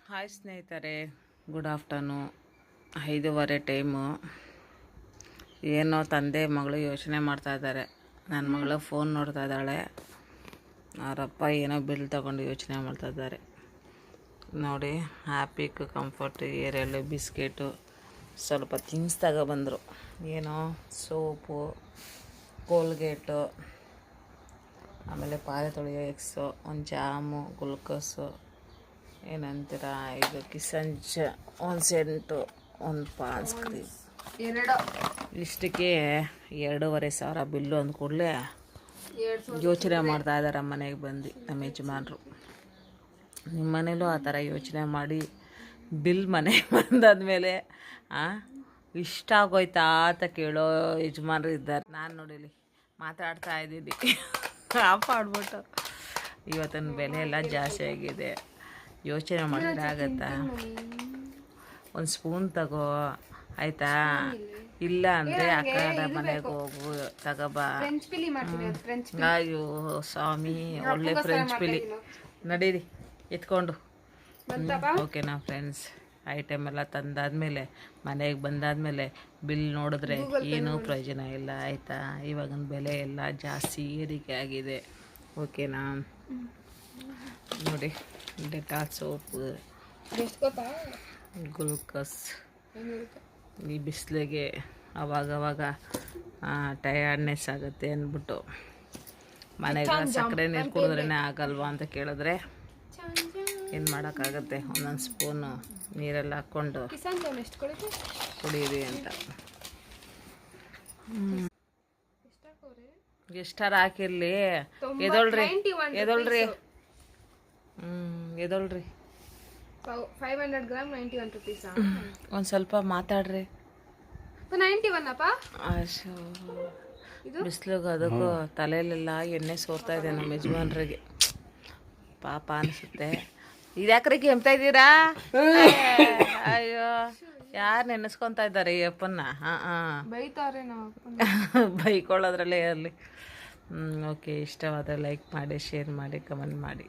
Hi ಸ್ನೇಹಿತರೆ, good afternoon. 5:15 time. ಏನೋ ತಂದೆ ಮಗಳು ಯೋಚನೆ ಮಾಡ್ತಾಯಿದ್ದಾರೆ. ನನ್ನ ಮಗಳು ಫೋನ್ ನೋಡ್ತಾ ಇದ್ದಾಳೆ, ಅವರಪ್ಪ ಏನೋ ಬಿಲ್ ತಗೊಂಡು ಯೋಚನೆ ಮಾಡ್ತಾಯಿದ್ದಾರೆ. ನೋಡಿ, ಹ್ಯಾಪಿಕ್, ಕಂಫರ್ಟ್, ಏರಿಯಲ್ಲು, ಬಿಸ್ಕೆಟು, ಸ್ವಲ್ಪ ಥಿಂಗ್ಸ್ ತಗೊಬಂದರು. ಏನೋ ಸೋಪು, ಕೋಲ್ಗೇಟು, ಆಮೇಲೆ ಪಾತ್ರೆ ತೊಳೆಯೋ ಎಕ್ಸು, ಒಂದು ಜಾಮು, ಗ್ಲುಕೋಸು, ಏನಂತೀರ ಇದು ಕಿಸಂಜ, ಒಂದು ಸೆಂಟು, ಒಂದು ಪಾನ್ಸ್ ಕ್ರೀಮ್, ಇಷ್ಟಕ್ಕೆ 2,500 ಬಿಲ್ಲು ಅಂದ ಕೂಡಲೇ ಯೋಚನೆ ಮಾಡ್ತಾ ಇದ್ದಾರೆ ಮನೆಗೆ ಬಂದು ನಮ್ಮ ಯಜಮಾನ್ರು. ನಿಮ್ಮ ಮನೇಲೂ ಆ ಥರ ಯೋಚನೆ ಮಾಡಿ ಬಿಲ್ ಮನೆಗೆ ಬಂದಾದ್ಮೇಲೆ ಇಷ್ಟ ಆಗೋಯ್ತಾ ಅಂತ ಕೇಳೋ ಯಜಮಾನ್ರು ಇದ್ದಾರೆ. ನಾನು ನೋಡಿಲಿ ಮಾತಾಡ್ತಾ ಇದ್ದೀನಿ, ಆಫ್ ಮಾಡ್ಬಿಟ್ಟು. ಇವತ್ತಿನ ಬೆಲೆ ಎಲ್ಲ ಜಾಸ್ತಿ ಆಗಿದೆ. ಯೋಚನೆ ಮಾಡಿದ್ರೆ ಆಗತ್ತಾ? ಒಂದು ಸ್ಪೂನ್ ತಗೋ ಆಯಿತಾ, ಇಲ್ಲ ಅಂದರೆ ಆ ಕಡೆ ಮನೆಗೆ ಹೋಗು ತಗೋಬಾ. ಅಯ್ಯೋ ಸ್ವಾಮಿ, ಒಳ್ಳೆ ಫ್ರೆಂಚ್ ಪಿಲಿ ನಡೀರಿ ಎತ್ಕೊಂಡು. ಓಕೆನಾ ಫ್ರೆಂಡ್ಸ್, ಐಟಮ್ ಎಲ್ಲ ತಂದಾದ್ಮೇಲೆ ಮನೆಗೆ ಬಂದಾದ್ಮೇಲೆ ಬಿಲ್ ನೋಡಿದ್ರೆ ಏನೂ ಪ್ರಯೋಜನ ಇಲ್ಲ ಆಯಿತಾ. ಇವಾಗಿನ ಬೆಲೆ ಎಲ್ಲ ಜಾಸ್ತಿ ಏರಿಕೆ ಆಗಿದೆ. ಓಕೆನಾ, ನೋಡಿ ಡೆಟಾಲ್ ಸೋಪು, ಗ್ಲೂಕೋಸ್. ಈ ಬಿಸಿಲಿಗೆ ಅವಾಗವಾಗ ಟಯರ್ಡ್ನೆಸ್ ಆಗುತ್ತೆ ಅಂದ್ಬಿಟ್ಟು ಮನೆಗೆ ಸಕ್ಕರೆ ನೀರು ಕುಡಿದ್ರೇ ಆಗಲ್ವಾ ಅಂತ ಕೇಳಿದ್ರೆ ಏನು ಮಾಡೋಕ್ಕಾಗತ್ತೆ, ಒಂದೊಂದು ಸ್ಪೂನು ನೀರೆಲ್ಲ ಹಾಕ್ಕೊಂಡು ಕುಡೀರಿ ಅಂತ. ಎಷ್ಟಾರ ಹಾಕಿರ್ಲಿ, ಎದೊಳ್ರಿ ಎದೊಳ್ರಿ ಎದೊಳ್ರಿ. 500 ಗ್ರಾಮ್ 91 rupees. ಒಂದು ಸ್ವಲ್ಪ ಮಾತಾಡ್ರಿ. 91 ಅಪ್ಪ. ಬಿಸಿಲಿಗೆ ಅದಕ್ಕೂ ತಲೆಯಲ್ಲೆಲ್ಲ ಎಣ್ಣೆ ಸೋರ್ತಾ ಇದೆ ನಮ್ಮ ಯಜಮಾನ್ರಿಗೆ. ಪಾಪ ಅನಿಸುತ್ತೆ. ಇದ್ಯಾಕ್ರೆ ಕೆಮ್ತಾ ಇದ್ದೀರಾ? ಅಯ್ಯೋ, ಯಾರು ನೆನೆಸ್ಕೊತಾ ಇದ್ದಾರೆ ಈ ಅಪ್ಪನ್ನ? ಬೈತಾರೆ ನಾವು, ಬೈಕೊಳ್ಳೋದ್ರಲ್ಲೇ ಇರಲಿ. ಓಕೆ, ಇಷ್ಟವಾದರೆ ಲೈಕ್ ಮಾಡಿ, ಶೇರ್ ಮಾಡಿ, ಕಮೆಂಟ್ ಮಾಡಿ.